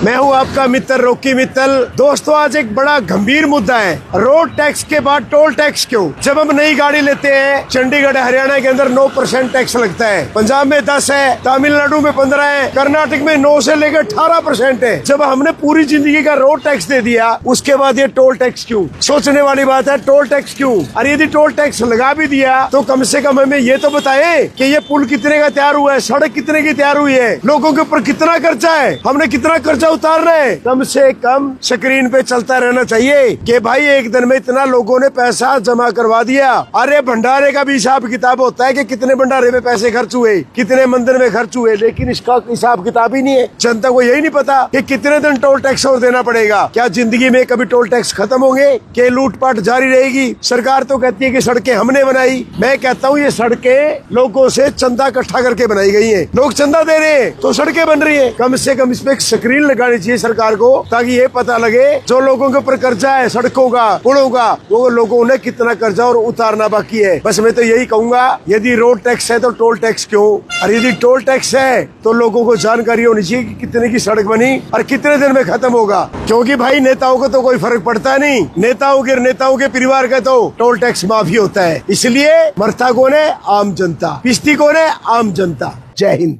मैं हूं आपका मित्र रॉकी मित्तल। दोस्तों, आज एक बड़ा गंभीर मुद्दा है, रोड टैक्स के बाद टोल टैक्स क्यों? जब हम नई गाड़ी लेते हैं, चंडीगढ़ हरियाणा के अंदर 9% टैक्स लगता है, पंजाब में 10 है, तमिलनाडु में 15 है, कर्नाटक में 9 से लेकर 18% है। जब हमने पूरी जिंदगी का रोड टैक्स दे दिया, उसके बाद ये टोल टैक्स क्यों? सोचने वाली बात है, टोल टैक्स क्यों? और यदि टोल टैक्स लगा भी दिया तो कम से कम हमें ये तो बताए कि ये पुल कितने का तैयार हुआ है, सड़क कितने की तैयार हुई है, लोगों के ऊपर कितना खर्चा है, हमने कितना खर्चा उतारना है। कम से कम स्क्रीन पे चलता रहना चाहिए कि भाई एक दिन में इतना लोगों ने पैसा जमा करवा दिया। अरे भंडारे का भी हिसाब किताब होता है कि कितने भंडारे में पैसे खर्च हुए, कितने मंदिर में खर्च हुए, लेकिन इसका हिसाब किताब ही नहीं है। जनता को यही नहीं पता कि कितने दिन टोल टैक्स और देना पड़ेगा। क्या जिंदगी में कभी टोल टैक्स खत्म होंगे? कि लूटपाट जारी रहेगी? सरकार तो कहती है कि सड़कें हमने बनाई, मैं कहता हूँ ये सड़कें लोगों से चंदा इकट्ठा करके बनाई गई है। लोग चंदा दे रहे हैं तो सड़कें बन रही है। कम से कम इसमें एक स्क्रीन लगानी चाहिए सरकार को, ताकि ये पता लगे जो लोगों के ऊपर कर्जा है सड़कों का, पुलों का, वो लोगों ने कितना कर्जा और उतारना बाकी है। बस मैं तो यही कहूंगा, यदि रोड टैक्स है तो टोल टैक्स क्यों, और यदि टोल टैक्स है तो लोगों को जानकारी होनी चाहिए कि कितने की सड़क बनी और कितने दिन में खत्म होगा। क्योंकि भाई नेताओं को तो कोई फर्क पड़ता नहीं, नेताओं के परिवार का तो टोल टैक्स माफी होता है। इसलिए मरता कौन है? आम जनता। पिसती कौन है? आम जनता। जय हिंद।